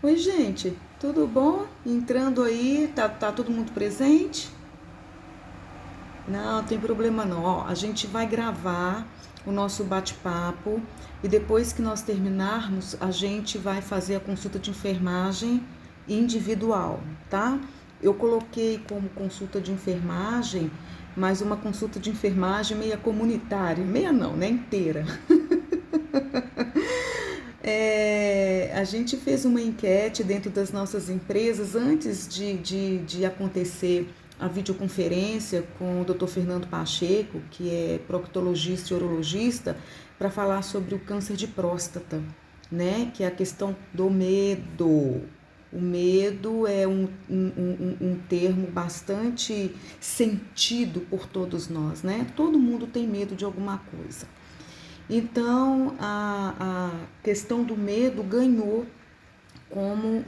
Oi, gente, tudo bom? Entrando aí, tá todo mundo presente? Não, tem problema não. Ó, a gente vai gravar o nosso bate-papo e depois que nós terminarmos, a gente vai fazer a consulta de enfermagem individual, tá? Eu coloquei como consulta de enfermagem, mas uma consulta de enfermagem meia comunitária, meia não, né? Inteira. A gente fez uma enquete dentro das nossas empresas antes de acontecer a videoconferência com o Dr. Fernando Pacheco, que é proctologista e urologista, para falar sobre o câncer de próstata, né? Que é a questão do medo. O medo é um termo bastante sentido por todos nós, né? Todo mundo tem medo de alguma coisa. Então, a questão do medo ganhou como,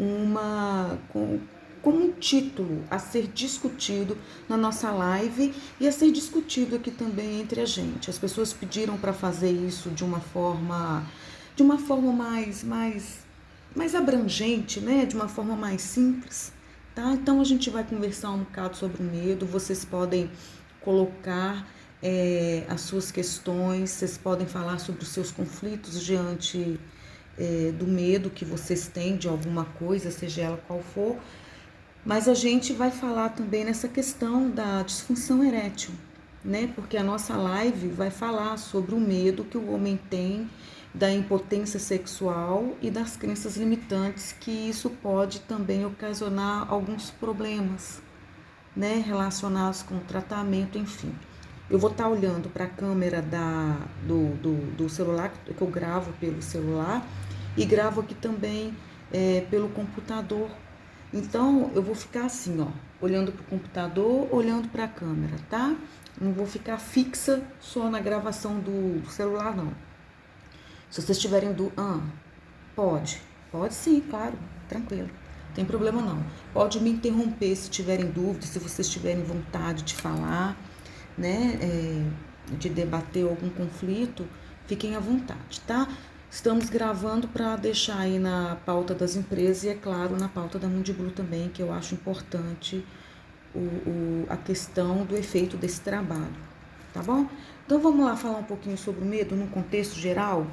como um título a ser discutido na nossa live e a ser discutido aqui também entre a gente. As pessoas pediram para fazer isso de uma forma mais abrangente, né? De uma forma mais simples, tá? Então a gente vai conversar um bocado sobre o medo. Vocês podem colocar as suas questões, vocês podem falar sobre os seus conflitos diante do medo que vocês têm de alguma coisa, seja ela qual for, mas a gente vai falar também nessa questão da disfunção erétil, né? Porque a nossa live vai falar sobre o medo que o homem tem da impotência sexual e das crenças limitantes que isso pode também ocasionar alguns problemas, né, relacionados com o tratamento, enfim. Eu vou estar olhando para a câmera do celular, que eu gravo pelo celular, e gravo aqui também pelo computador. Então, eu vou ficar assim, ó, olhando para o computador, olhando para a câmera, tá? Não vou ficar fixa só na gravação do celular, não. Se vocês tiverem pode sim, claro, tranquilo. Não tem problema não. Pode me interromper se tiverem dúvidas, se vocês tiverem vontade de falar, né, de debater algum conflito, fiquem à vontade, tá? Estamos gravando para deixar aí na pauta das empresas e, é claro, na pauta da Mundiblu também, que eu acho importante a questão do efeito desse trabalho, tá bom? Então vamos lá falar um pouquinho sobre o medo num contexto geral.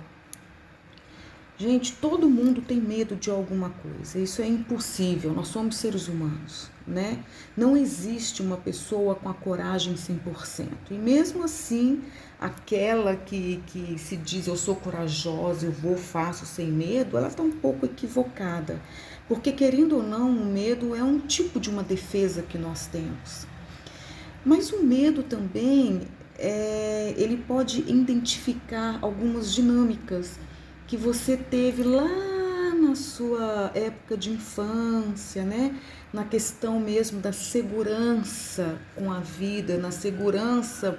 Gente, todo mundo tem medo de alguma coisa. Isso é impossível. Nós somos seres humanos, né? Não existe uma pessoa com a coragem 100%. E mesmo assim, aquela que se diz eu sou corajosa, eu vou, faço sem medo, ela está um pouco equivocada. Porque, querendo ou não, o medo é um tipo de uma defesa que nós temos. Mas o medo também, ele pode identificar algumas dinâmicas que você teve lá na sua época de infância, né? Na questão mesmo da segurança com a vida, na segurança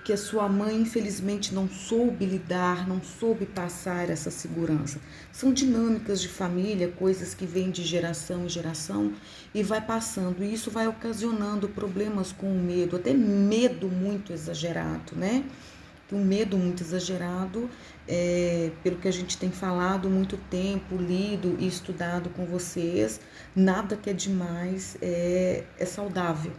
que a sua mãe infelizmente não soube lidar, não soube passar essa segurança. São dinâmicas de família, coisas que vêm de geração em geração e vai passando. E isso vai ocasionando problemas com o medo, até medo muito exagerado, né? Um medo muito exagerado, pelo que a gente tem falado muito tempo, lido e estudado com vocês, nada que é demais é saudável,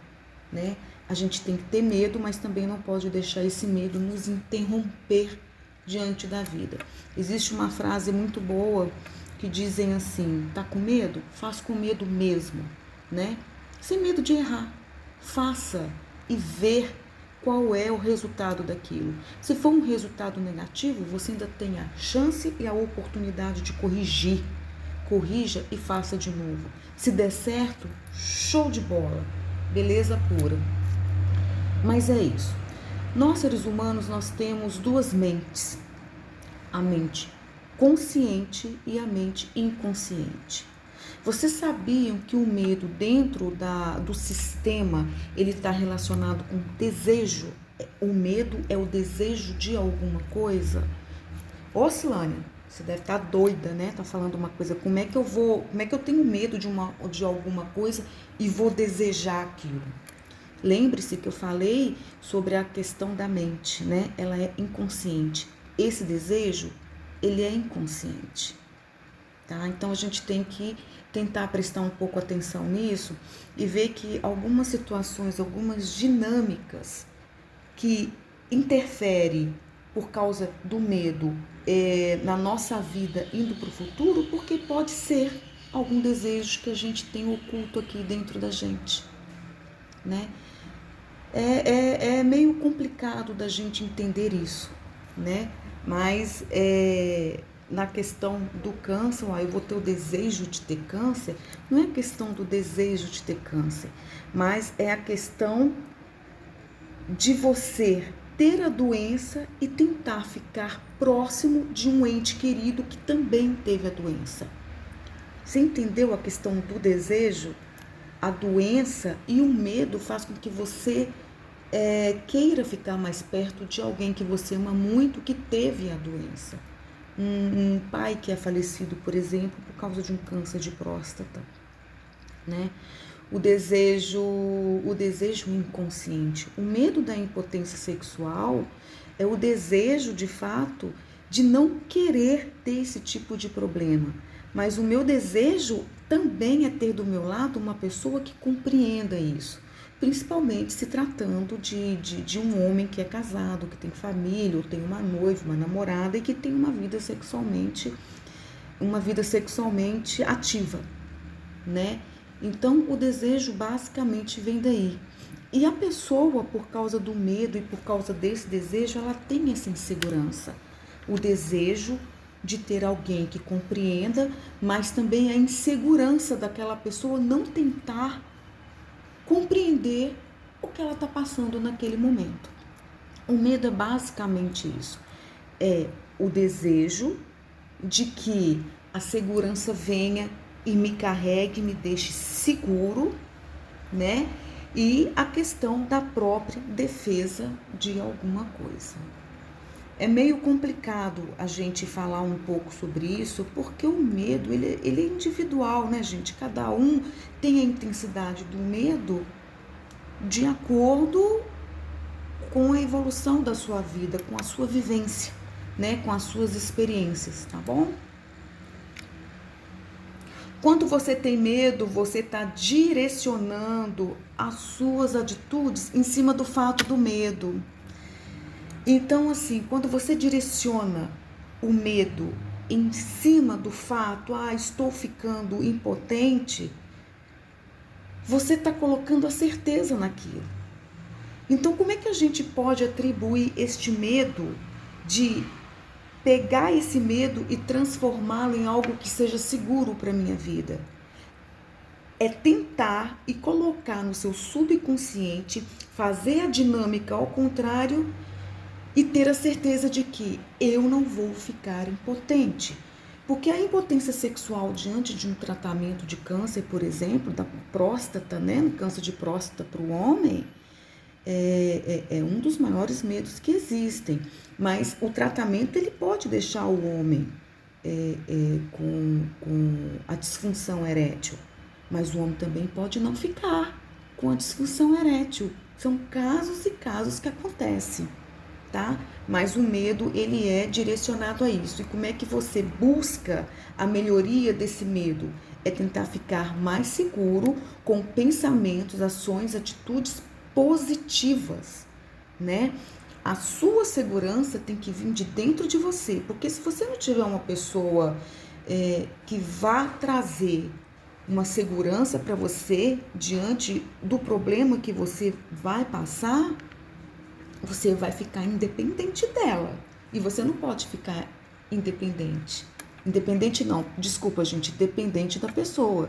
né? A gente tem que ter medo, mas também não pode deixar esse medo nos interromper diante da vida. Existe uma frase muito boa que dizem assim: tá com medo? Faz com medo mesmo, né? Sem medo de errar. Faça e ver qual é o resultado daquilo. Se for um resultado negativo, você ainda tem a chance e a oportunidade de corrigir. Corrija e faça de novo. Se der certo, show de bola. Beleza pura. Mas é isso. Nós, seres humanos, nós temos duas mentes. A mente consciente e a mente inconsciente. Vocês sabiam que o medo dentro do sistema, ele está relacionado com desejo? O medo é o desejo de alguma coisa? Ô, Silânia, você deve estar doida, né? Tá falando uma coisa, como é que eu tenho medo de alguma coisa e vou desejar aquilo? Lembre-se que eu falei sobre a questão da mente, né? Ela é inconsciente. Esse desejo, ele é inconsciente. tá? Então a gente tem que tentar prestar um pouco atenção nisso e ver que algumas situações, algumas dinâmicas que interferem por causa do medo na nossa vida indo para o futuro, porque pode ser algum desejo que a gente tem oculto aqui dentro da gente, né? É meio complicado da gente entender isso, né? Mas na questão do câncer, eu vou ter o desejo de ter câncer, não é a questão do desejo de ter câncer, mas é a questão de você ter a doença e tentar ficar próximo de um ente querido que também teve a doença. Você entendeu a questão do desejo? A doença e o medo faz com que você queira ficar mais perto de alguém que você ama muito, que teve a doença. Um pai que é falecido, por exemplo, por causa de um câncer de próstata, né? O desejo inconsciente. O medo da impotência sexual é o desejo, de fato, de não querer ter esse tipo de problema. Mas o meu desejo também é ter do meu lado uma pessoa que compreenda isso. Principalmente se tratando de um homem que é casado, que tem família, ou tem uma noiva, uma namorada e que tem uma vida sexualmente ativa, né? Então, o desejo basicamente vem daí. E a pessoa, por causa do medo e por causa desse desejo, ela tem essa insegurança. O desejo de ter alguém que compreenda, mas também a insegurança daquela pessoa não tentar compreender o que ela está passando naquele momento. O medo é basicamente isso. É o desejo de que a segurança venha e me carregue, me deixe seguro, né? E a questão da própria defesa de alguma coisa. É meio complicado a gente falar um pouco sobre isso, porque o medo, ele é individual, né, gente? Cada um tem a intensidade do medo de acordo com a evolução da sua vida, com a sua vivência, né? Com as suas experiências, tá bom? Quando você tem medo, você está direcionando as suas atitudes em cima do fato do medo. Então, assim, quando você direciona o medo em cima do fato, estou ficando impotente, você está colocando a certeza naquilo. Então, como é que a gente pode atribuir este medo de pegar esse medo e transformá-lo em algo que seja seguro para a minha vida? É tentar e colocar no seu subconsciente, fazer a dinâmica ao contrário e ter a certeza de que eu não vou ficar impotente. Porque a impotência sexual diante de um tratamento de câncer, por exemplo, da próstata, né, no câncer de próstata para o homem, é um dos maiores medos que existem. Mas o tratamento ele pode deixar o homem com a disfunção erétil, mas o homem também pode não ficar com a disfunção erétil. São casos e casos que acontecem, tá? Mas o medo, ele é direcionado a isso. E como é que você busca a melhoria desse medo? É tentar ficar mais seguro com pensamentos, ações, atitudes positivas, né? A sua segurança tem que vir de dentro de você, porque se você não tiver uma pessoa que vá trazer uma segurança para você diante do problema que você vai passar, você vai ficar independente dela. E você não pode ficar independente. Independente não, desculpa gente, dependente da pessoa.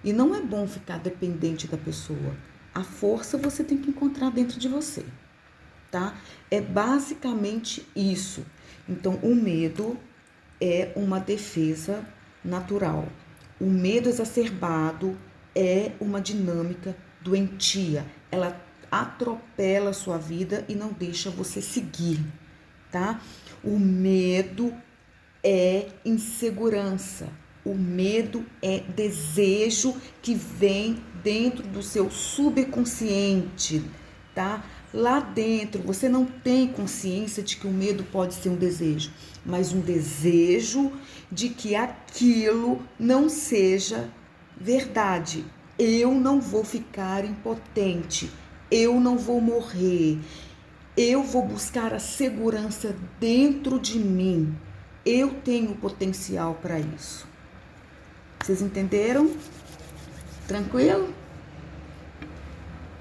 E não é bom ficar dependente da pessoa. A força você tem que encontrar dentro de você, tá? É basicamente isso. Então, o medo é uma defesa natural. O medo exacerbado é uma dinâmica doentia. Ela atropela a sua vida e não deixa você seguir, tá? O medo é insegurança. O medo é desejo que vem dentro do seu subconsciente, tá? lá dentro você não tem consciência de que o medo pode ser um desejo, mas um desejo de que aquilo não seja verdade. Eu não vou ficar impotente, eu não vou morrer, eu vou buscar a segurança dentro de mim. Eu tenho potencial para isso. Vocês entenderam? Tranquilo?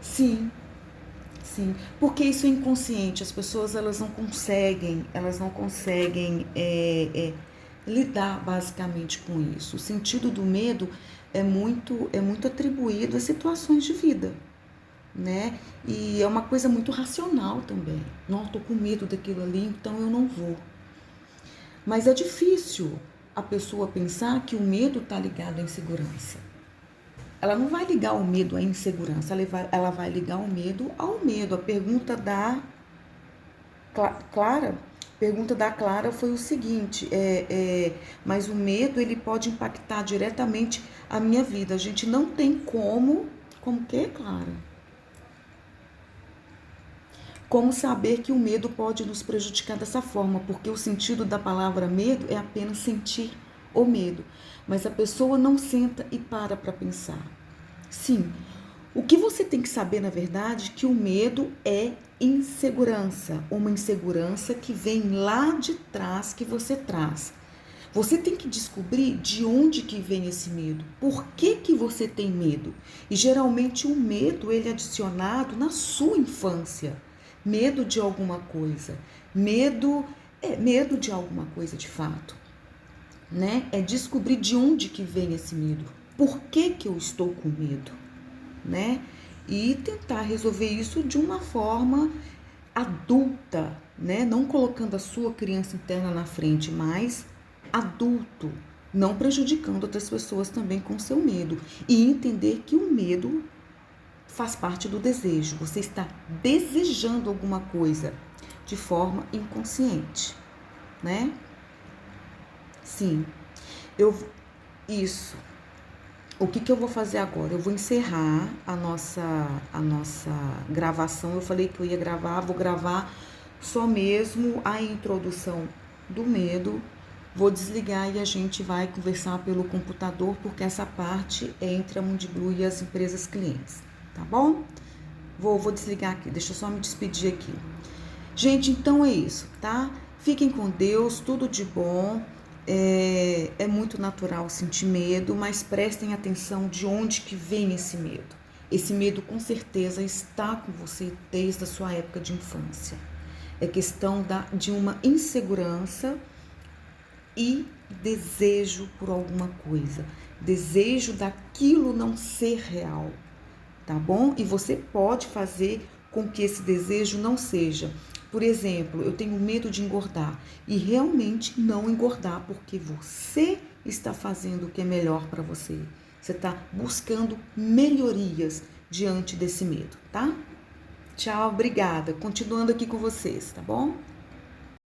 Sim, sim. Porque isso é inconsciente. As pessoas elas não conseguem lidar basicamente com isso. O sentido do medo é muito atribuído a situações de vida, né? E é uma coisa muito racional também. Não, tô com medo daquilo ali, então eu não vou. Mas é difícil a pessoa pensar que o medo está ligado à insegurança. Ela não vai ligar o medo à insegurança, ela vai ligar o medo ao medo. A pergunta da Clara, foi o seguinte, mas o medo ele pode impactar diretamente a minha vida. A gente não tem como que, Clara? Como saber que o medo pode nos prejudicar dessa forma, porque o sentido da palavra medo é apenas sentir o medo, mas a pessoa não senta e para pensar. Sim, o que você tem que saber, na verdade, é que o medo é insegurança, uma insegurança que vem lá de trás que você traz. Você tem que descobrir de onde que vem esse medo, por que você tem medo. E geralmente o medo ele é adicionado na sua infância. Medo de alguma coisa, medo de alguma coisa de fato, né? É descobrir de onde que vem esse medo, por que eu estou com medo, né? E tentar resolver isso de uma forma adulta, né? Não colocando a sua criança interna na frente, mas adulto, não prejudicando outras pessoas também com seu medo. E entender que o medo faz parte do desejo. Você está desejando alguma coisa de forma inconsciente, né? Sim. Isso. O que eu vou fazer agora? Eu vou encerrar a nossa gravação. Eu falei que eu ia gravar, vou gravar só mesmo a introdução do medo. Vou desligar e a gente vai conversar pelo computador, porque essa parte é entre a Mundiblu e as empresas clientes, tá bom? Vou desligar aqui, deixa eu só me despedir aqui. Gente, então é isso, tá? Fiquem com Deus, tudo de bom. É muito natural sentir medo, mas prestem atenção de onde que vem esse medo. Esse medo com certeza está com você desde a sua época de infância. É questão de uma insegurança e desejo por alguma coisa. Desejo daquilo não ser real, tá bom? E você pode fazer com que esse desejo não seja. Por exemplo, eu tenho medo de engordar e realmente não engordar porque você está fazendo o que é melhor para você. Você está buscando melhorias diante desse medo, tá? Tchau, obrigada. Continuando aqui com vocês, tá bom?